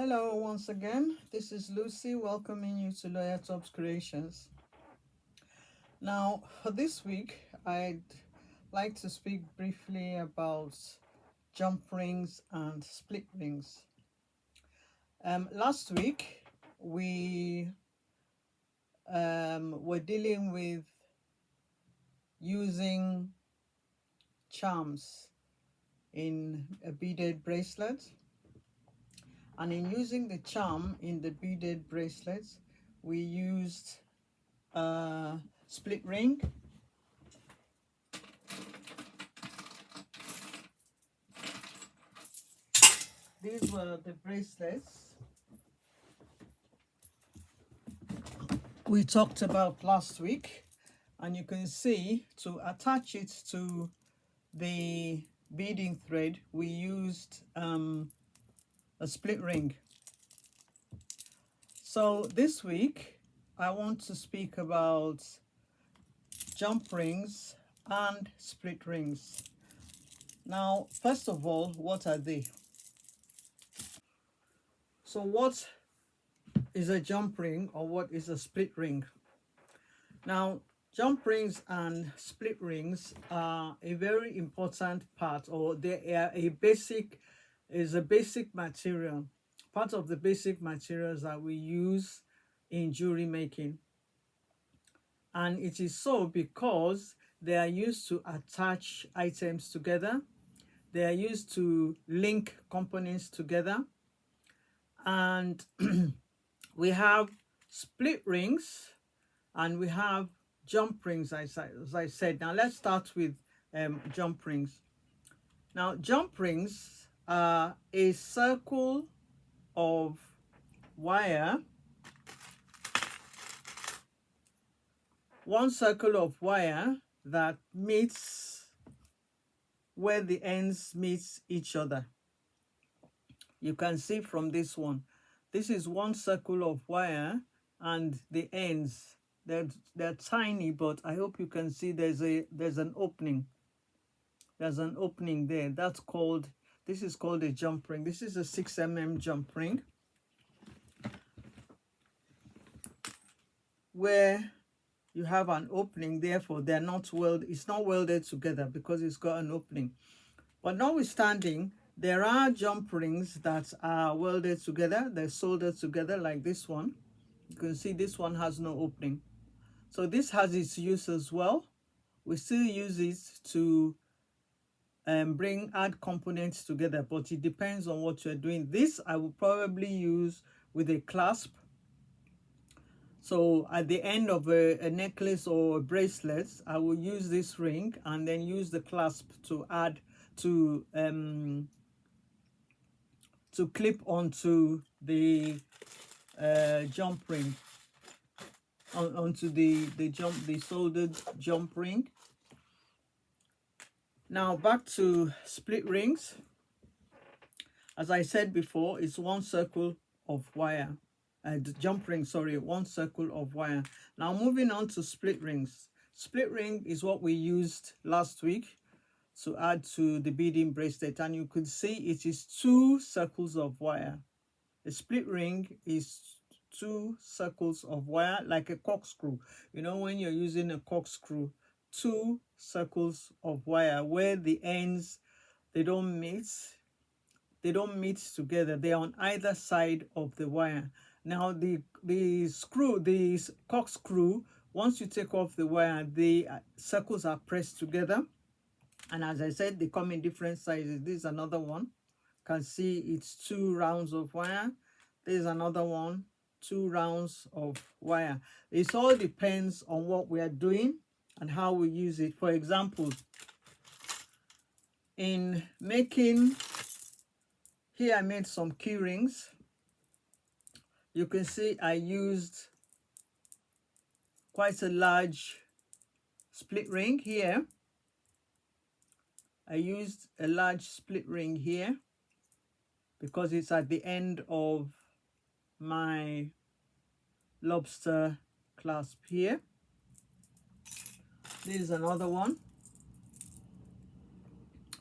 Hello, once again. This is Lucy welcoming you to Lawyer Tops Creations. Now, for this week, I'd like to speak briefly about jump rings and split rings. Last week, we were dealing with using charms in a beaded bracelet. And in using the charm in the beaded bracelet, we used a split ring, these were the bracelets we talked about last week, and you can see to attach it to the beading thread we used a split ring. So this week I want to speak about jump rings and split rings. Now, first of all, what are they? So what is a jump ring, or what is a split ring? Now, jump rings and split rings are a very important part, or they are a basic material, part of the basic materials that we use in jewelry making. And it is so because they are used to attach items together, they are used to link components together, and we have split rings and we have jump rings, as I said. Now let's start with jump rings. Now, jump rings are a circle of wire, one circle of wire that meets where the ends meet each other. You can see from this one, this is one circle of wire, and the ends, they're tiny, but I hope you can see there's an opening. There's an opening there. This is called a jump ring. This is a 6 mm jump ring, where you have an opening. Therefore, it's not welded together because it's got an opening. But notwithstanding, there are jump rings that are welded together. They're soldered together, like this one. You can see this one has no opening. So this has its use as well. We still use it to add components together, but it depends on what you're doing. This I will probably use with a clasp. So at the end of a necklace or a bracelet, I will use this ring and then use the clasp to add to clip onto the jump ring, onto the soldered jump ring. Now back to split rings. As I said before, it's one circle of wire. Jump ring, sorry, one circle of wire. Now moving on to split rings. Split ring is what we used last week to add to the beading bracelet, and you could see it is two circles of wire. A split ring is two circles of wire, like a corkscrew. You know, when you're using a corkscrew, two circles of wire where the ends, they don't meet together. They're on either side of the wire. Now the corkscrew, once you take off the wire, the circles are pressed together, and as I said, they come in different sizes. This is another one. You can see it's two rounds of wire. There's another one, two rounds of wire. It all depends on what we are doing and how we use it. For example, in making, here I made some key rings. You can see I used quite a large split ring here. I used a large split ring here because it's at the end of my lobster clasp here. This is another one.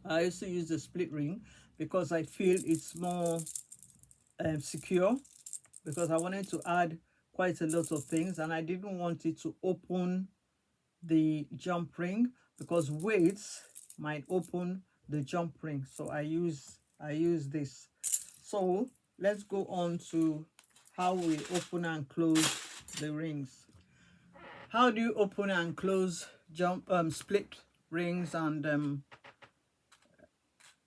I also use the split ring because I feel it's more secure, because I wanted to add quite a lot of things, and I didn't want it to open the jump ring because weights might open the jump ring. So I use this. So let's go on to how we open and close the rings. How do you open and close split rings and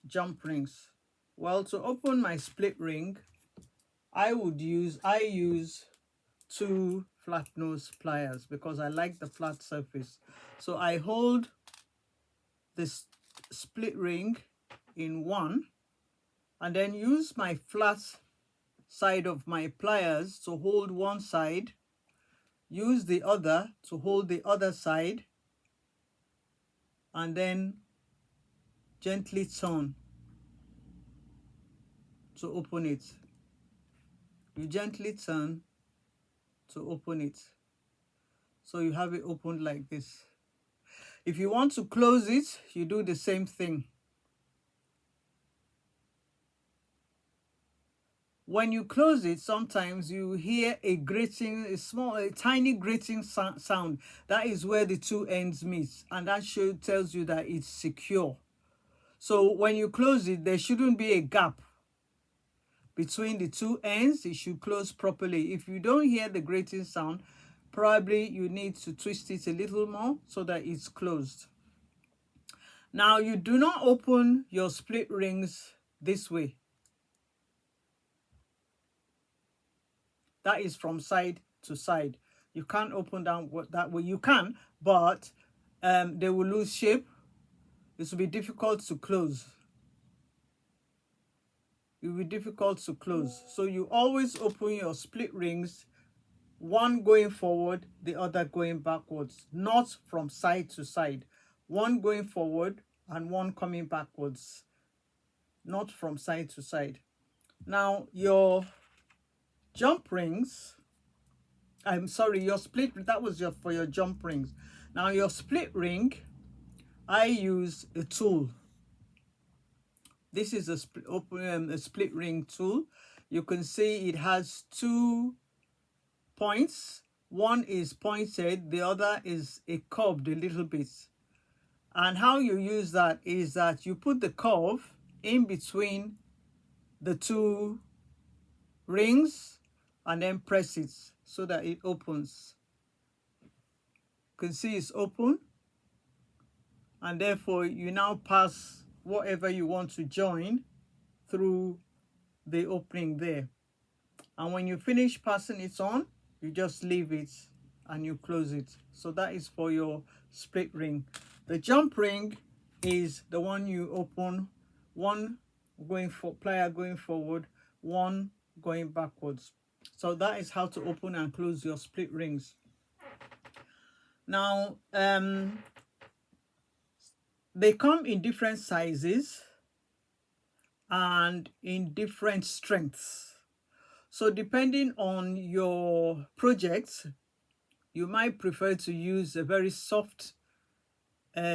jump rings? Well, to open my split ring, I use 2 flat nose pliers because I like the flat surface. So I hold this split ring in one and then use my flat side of my pliers to hold one side, use the other to hold the other side, and then gently turn to open it. You gently turn to open it. So you have it opened like this. If you want to close it, you do the same thing. When you close it, sometimes you hear a grating, a tiny grating sound. That is where the 2 ends meet, and that tells you that it's secure. So when you close it, there shouldn't be a gap between the 2 ends. It should close properly. If you don't hear the grating sound, probably you need to twist it a little more so that it's closed. Now, you do not open your split rings this way. That is from side to side. You can't open down that way. You can, but they will lose shape. This will be difficult to close. It will be difficult to close. So you always open your split rings, one going forward, the other going backwards, not from side to side. One going forward and one coming backwards, not from side to side. Now, your jump rings, your split ring, that was for your jump rings. Now, your split ring, I use a tool. This is a split ring tool. You can see it has 2 points. One is pointed, the other is curved a little bit. And how you use that is that you put the curve in between the 2 rings and then press it so that it opens. You can see it's open, and therefore you now pass whatever you want to join through the opening there. And when you finish passing it on, you just leave it and you close it. So that is for your split ring. The jump ring is the one you open, one plier going forward, one going backwards. So that is how to open and close your split rings. Now, they come in different sizes and in different strengths. So depending on your project, you might prefer to use a very soft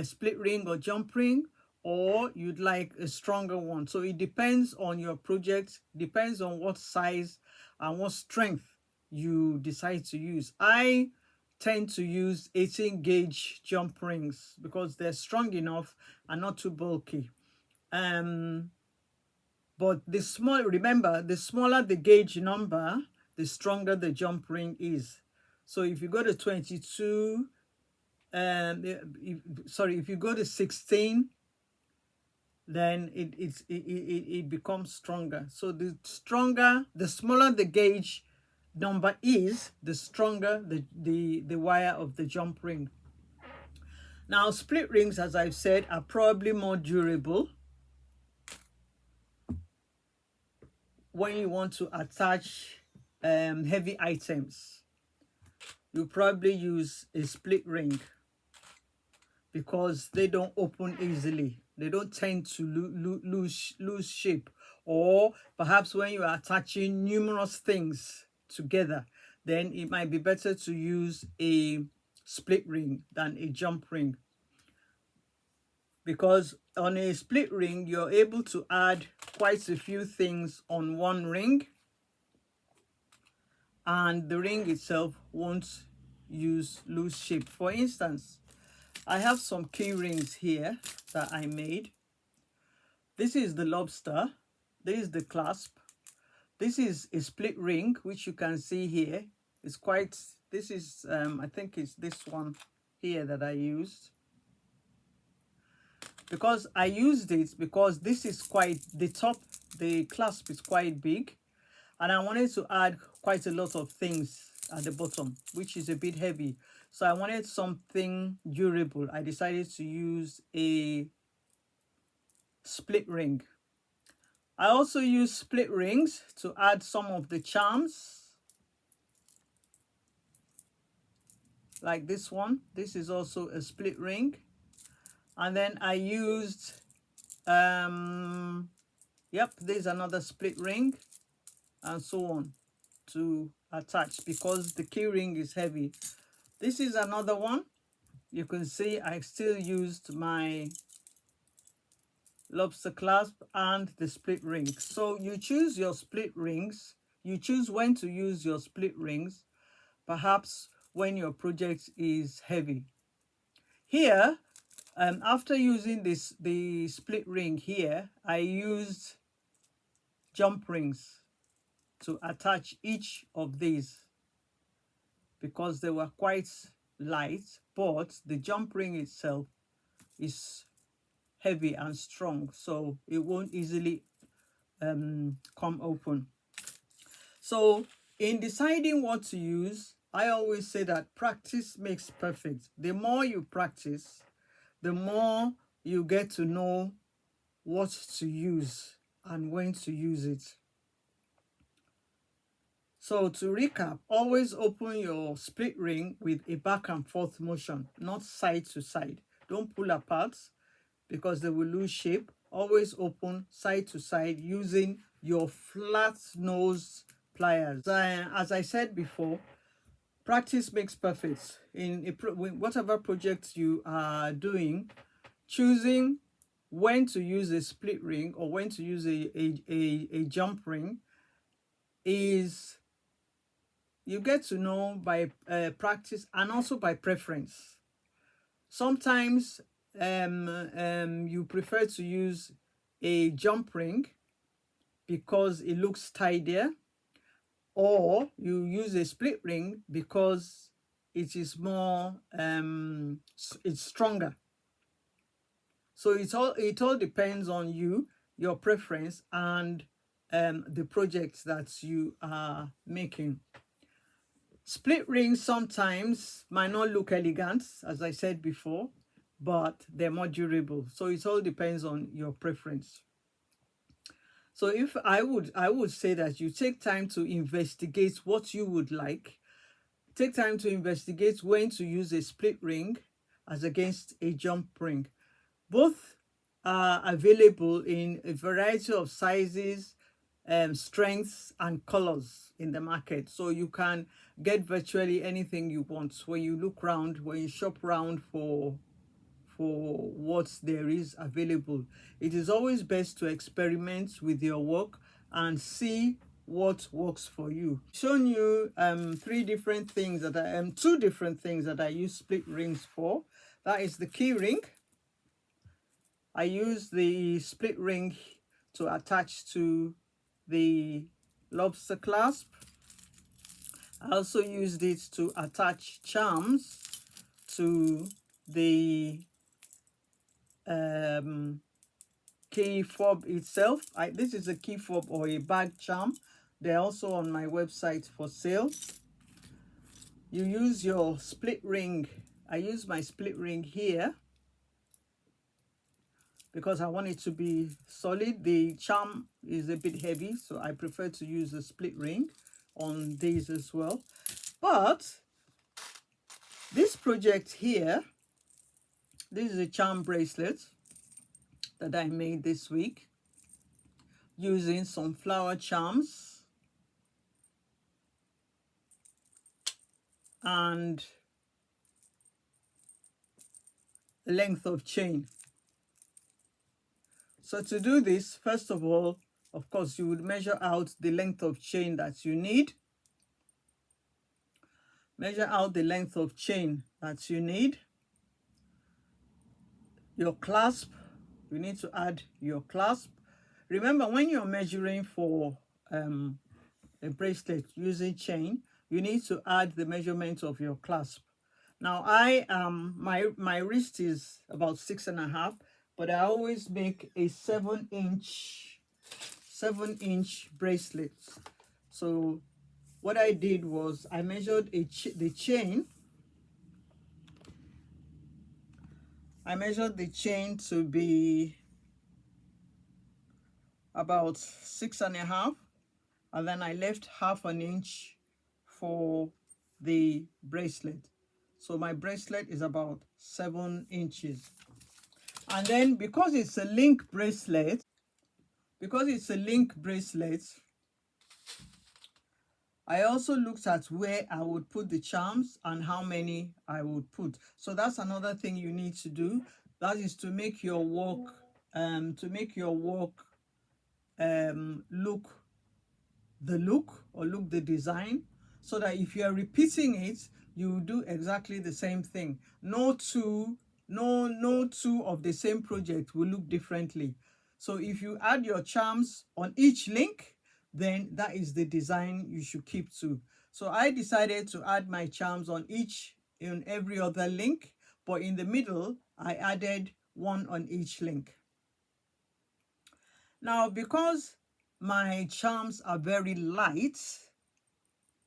split ring or jump ring, or you'd like a stronger one. So it depends on your project, depends on what size and what strength you decide to use. I tend to use 18 gauge jump rings because they're strong enough and not too bulky. But remember, the smaller the gauge number, the stronger the jump ring is. So if you go to 22, if you go to 16, then it becomes stronger. So the smaller the gauge number is, the stronger the wire of the jump ring. Now, split rings, as I've said, are probably more durable when you want to attach heavy items. You probably use a split ring because they don't open easily. They don't tend to lose shape. Or perhaps when you are attaching numerous things together, then it might be better to use a split ring than a jump ring. Because on a split ring, you're able to add quite a few things on one ring. and the ring itself won't lose shape. For instance, I have some key rings here that I made. This is the lobster, this is the clasp, this is a split ring, which you can see here. It's quite, this is I think it's this one here that I used, because I used it because this is quite, the top, the clasp is quite big, and I wanted to add quite a lot of things at the bottom, which is a bit heavy. So I wanted something durable. I decided to use a split ring. I also use split rings to add some of the charms, like this one. This is also a split ring. And then I used yep, there's another split ring, and so on, to attach, because the key ring is heavy. This is another one. You can see I still used my lobster clasp and the split ring. So you choose your split rings, you choose when to use your split rings, perhaps when your project is heavy. Here, after using the split ring here, I used jump rings to attach each of these, because they were quite light, but the jump ring itself is heavy and strong, so it won't easily come open. So in deciding what to use, I always say that practice makes perfect. The more you practice, the more you get to know what to use and when to use it. So to recap, always open your split ring with a back and forth motion, not side to side. Don't pull apart because they will lose shape. Always open side to side using your flat nose pliers. As I said before, practice makes perfect. In whatever project you are doing, choosing when to use a split ring or when to use a jump ring is, you get to know by practice and also by preference. Sometimes you prefer to use a jump ring because it looks tidier, or you use a split ring because it is more it's stronger. So it all depends on you, your preference, and the project that you are making. Split rings sometimes might not look elegant, as I said before, but they're more durable. So it all depends on your preference. So if I would say that you take time to investigate what you would like. Take time to investigate when to use a split ring as against a jump ring. Both are available in a variety of sizes, strengths and colors in the market, so you can get virtually anything you want when you look around, when you shop around for what there is available. It is always best to experiment with your work and see what works for you. Shown you two different things that I use split rings for. That is the key ring. I use the split ring to attach to the lobster clasp. I also used it to attach charms to the key fob itself. This is a key fob or a bag charm. They're also on my website for sale. You use your split ring. I use my split ring here because I want it to be solid. The charm is a bit heavy, so I prefer to use the split ring on these as well. But this project here, this is a charm bracelet that I made this week using some flower charms and a length of chain. So to do this, first of all, of course, you would measure out the length of chain that you need. Measure out the length of chain that you need. Your clasp, you need to add your clasp. Remember, when you're measuring for a bracelet using chain, you need to add the measurement of your clasp. Now my wrist is about 6.5, but I always make a 7-inch bracelet. So what I did was I measured the chain. I measured the chain to be about 6.5, and then I left 1/2 inch for the bracelet. So my bracelet is about 7 inches. And then because it's a link bracelet, I also looked at where I would put the charms and how many I would put. So that's another thing you need to do. That is to make your work look the design, so that if you are repeating it, you do exactly the same thing. No two of the same project will look differently. So if you add your charms on each link, then that is the design you should keep to. So I decided to add my charms on every other link, but in the middle I added one on each link. Now, because my charms are very light,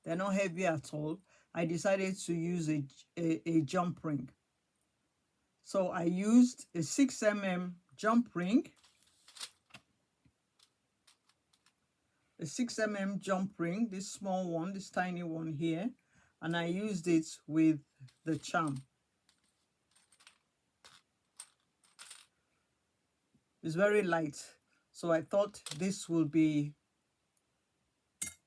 they're not heavy at all, I decided to use a jump ring. So I used a 6mm jump ring, this small one, this tiny one here, and I used it with the charm. It's very light, so I thought this will be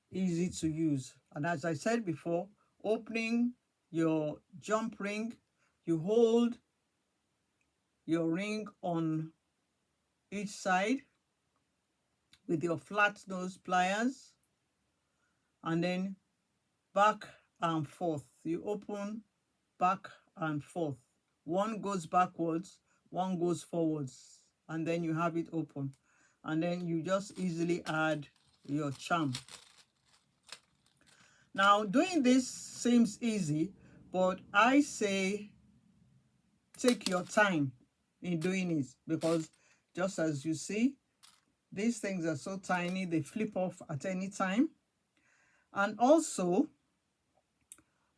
easy to use. And as I said before, opening your jump ring, you hold your ring on each side with your flat nose pliers, and then back and forth. You open back and forth. One goes backwards, one goes forwards, and then you have it open. And then you just easily add your charm. Now, doing this seems easy, but I say take your time in doing it, because just as you see, these things are so tiny, they flip off at any time. And also,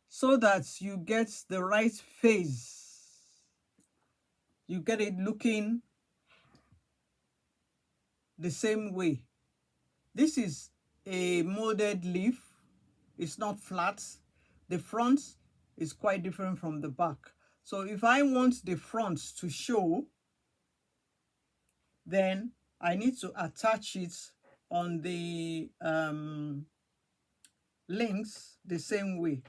so that you get the right phase, you get it looking the same way. This is a molded leaf. It's not flat. The front is quite different from the back. So if I want the front to show, then I need to attach it on the links the same way,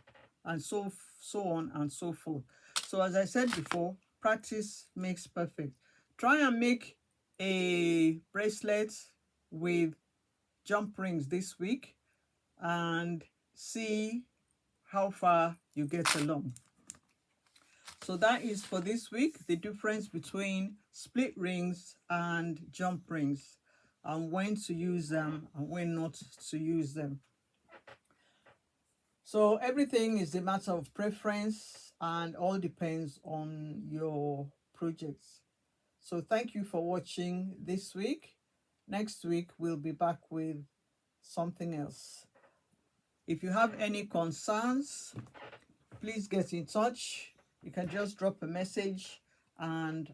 and so on and so forth. So as I said before, practice makes perfect. Try and make a bracelet with jump rings this week and see how far you get along. So that is for this week, the difference between split rings and jump rings, and when to use them and when not to use them. So everything is a matter of preference and all depends on your projects. So thank you for watching this week. Next week, we'll be back with something else. If you have any concerns, please get in touch. You can just drop a message and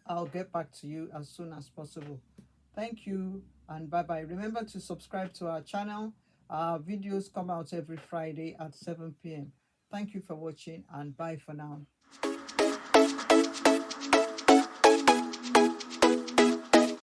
I'll get back to you as soon as possible. Thank you and bye-bye. Remember to subscribe to our channel. Our videos come out every Friday at 7 p.m. Thank you for watching and bye for now.